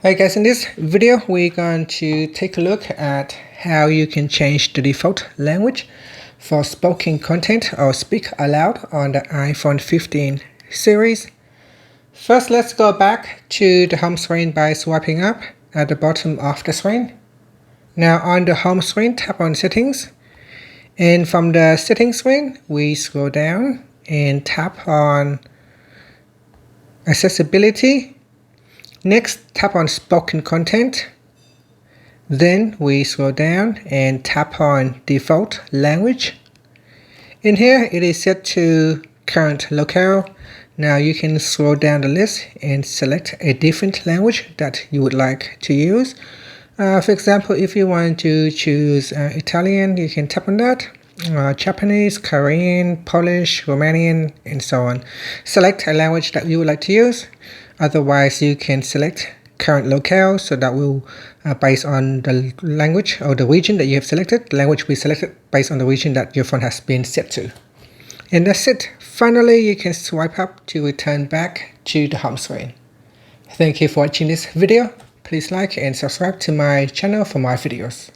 Hey guys, in this video we're going to take a look at how you can change the default language for spoken content or speak aloud on the iPhone 15 series. First, let's go back to the home screen by swiping up at the bottom of the screen. Now on the home screen, tap on settings, and from the settings screen we scroll down and tap on accessibility. Next, tap on spoken content. Then we scroll down and tap on default language. In here it is set to current locale. Now you can scroll down the list and select a different language that you would like to use. For example, if you want to choose Italian, you can tap on that. Japanese, Korean, Polish, Romanian, and so on. Select a language that you would like to use. Otherwise, you can select current locale, so that will based on the language or the region that you have selected. The language will be selected based on the region that your phone has been set to. And that's it. Finally, you can swipe up to return back to the home screen. Thank you for watching this video. Please like and subscribe to my channel for more videos.